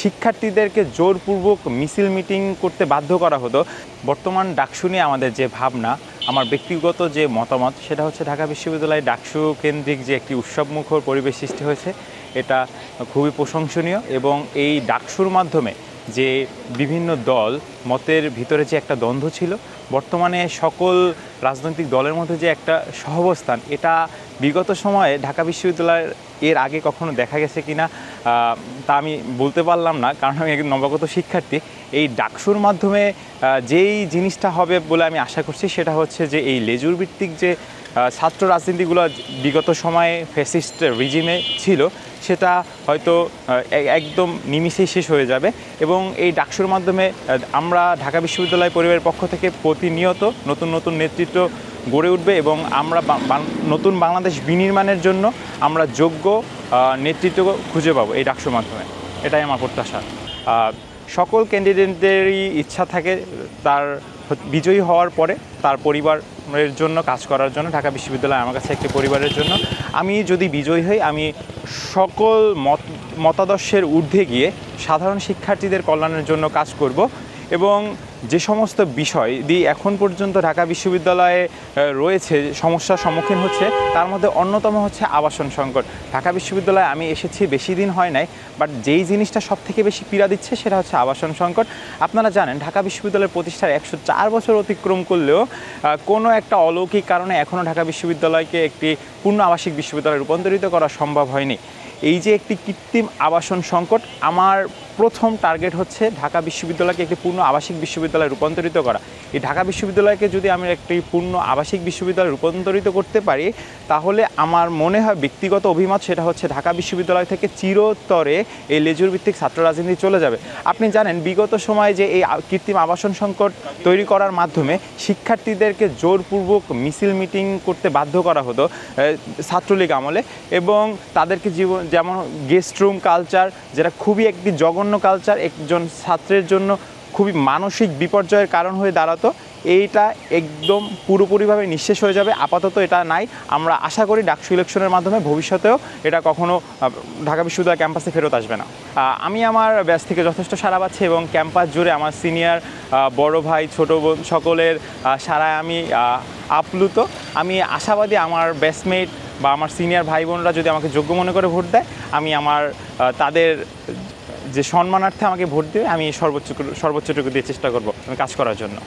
শিক্ষার্থীদেরকে জোরপূর্বক মিছিল মিটিং করতে বাধ্য করা হতো। বর্তমান ডাকসু নিয়ে আমাদের যে ভাবনা, আমার ব্যক্তিগত যে মতামত, সেটা হচ্ছে ঢাকা বিশ্ববিদ্যালয়ে ডাকসু কেন্দ্রিক যে একটি উৎসবমুখর পরিবেশ সৃষ্টি হয়েছে, এটা খুবই প্রশংসনীয়। এবং এই ডাকসুর মাধ্যমে যে বিভিন্ন দল মতের ভিতরে যে একটা দ্বন্দ্ব ছিল, বর্তমানে সকল রাজনৈতিক দলের মধ্যে যে একটা সহাবস্থান, এটা বিগত সময়ে ঢাকা বিশ্ববিদ্যালয়ের এর আগে কখনো দেখা গেছে কিনা তা আমি বলতে পারলাম না, কারণ আমি একজন নবাগত শিক্ষার্থী। এই ডাকসুর মাধ্যমে যেই জিনিসটা হবে বলে আমি আশা করছি, সেটা হচ্ছে যে এই লেজুর ভিত্তিক যে ছাত্র রাজনীতিগুলো বিগত সময়ে ফ্যাসিস্ট রিজিমে ছিল, সেটা হয়তো একদম নিমিষেই শেষ হয়ে যাবে। এবং এই ডাকসুর মাধ্যমে আমরা ঢাকা বিশ্ববিদ্যালয় পরিবারের পক্ষ থেকে প্রতিনিয়ত নতুন নতুন নেতৃত্ব গড়ে উঠবে এবং আমরা নতুন বাংলাদেশ বিনির্মাণের জন্য আমরা যোগ্য নেতৃত্ব খুঁজে পাবো এই ডাকসুর মাধ্যমে। এটাই আমার প্রত্যাশা। সকল ক্যান্ডিডেটদেরই ইচ্ছা থাকে তার বিজয়ী হওয়ার পরে তার পরিবারের জন্য কাজ করার জন্য। ঢাকা বিশ্ববিদ্যালয় আমার কাছে একটি পরিবারের জন্য। আমি যদি বিজয়ী হই, আমি সকল মতাদর্শের ঊর্ধ্বে গিয়ে সাধারণ শিক্ষার্থীদের কল্যাণের জন্য কাজ করব। এবং যে সমস্ত বিষয় দিয়ে এখন পর্যন্ত ঢাকা বিশ্ববিদ্যালয়ে রয়েছে, সমস্যার সম্মুখীন হচ্ছে, তার মধ্যে অন্যতম হচ্ছে আবাসন সংকট। ঢাকা বিশ্ববিদ্যালয়ে আমি এসেছি বেশি দিন হয় নাই, বাট যেই জিনিসটা সবথেকে বেশি পীড়া দিচ্ছে সেটা হচ্ছে আবাসন সংকট। আপনারা জানেন, ঢাকা বিশ্ববিদ্যালয়ের প্রতিষ্ঠার 104 বছর অতিক্রম করলেও কোনো একটা অলৌকিক কারণে এখনও ঢাকা বিশ্ববিদ্যালয়কে একটি পূর্ণ আবাসিক বিশ্ববিদ্যালয়ে রূপান্তরিত করা সম্ভব হয়নি। এই যে একটি কৃত্রিম আবাসন সংকট, আমার প্রথম টার্গেট হচ্ছে ঢাকা বিশ্ববিদ্যালয়কে একটি পূর্ণ আবাসিক বিশ্ববিদ্যালয়ে রূপান্তরিত করা। এই ঢাকা বিশ্ববিদ্যালয়কে যদি আমি একটি পূর্ণ আবাসিক বিশ্ববিদ্যালয়ে রূপান্তরিত করতে পারি, তাহলে আমার মনে হয় ব্যক্তিগত অভিমত, সেটা হচ্ছে ঢাকা বিশ্ববিদ্যালয় থেকে চিরতরে এই লেজুর ভিত্তিক ছাত্র রাজনীতি চলে যাবে। আপনি জানেন, বিগত সময়ে যে এই কৃত্রিম আবাসন সংকট তৈরি করার মাধ্যমে শিক্ষার্থীদেরকে জোরপূর্বক মিছিল মিটিং করতে বাধ্য করা হতো ছাত্রলীগ আমলে, এবং তাদেরকে যেমন গেস্ট রুম কালচার, যেটা খুবই একটি জঘন্য কালচার, একজন ছাত্রের জন্য খুবই মানসিক বিপর্যয়ের কারণ হয়ে দাঁড়াতো, এইটা একদম পুরোপুরিভাবে নিঃশেষ হয়ে যাবে। আপাতত এটা নাই। আমরা আশা করি ডাকসু ইলেকশনের মাধ্যমে ভবিষ্যতেও এটা কখনো ঢাকা বিশ্ববিদ্যালয় ক্যাম্পাসে ফেরত আসবে না। আমি আমার ব্যাচ থেকে যথেষ্ট সাড়া পাচ্ছি এবং ক্যাম্পাস জুড়ে আমার সিনিয়র, বড় ভাই, ছোট বোন সকলের সাড়ায় আমি আপ্লুত। আমি আশাবাদী আমার ব্যাচমেট বা আমার সিনিয়র ভাই বোনরা যদি আমাকে যোগ্য মনে করে ভোট দেয়, আমি তাদের যে সম্মানার্থে আমাকে ভোট দেবে, আমি সর্বোচ্চটুকু দিয়ে চেষ্টা করব আমি কাজ করার জন্য।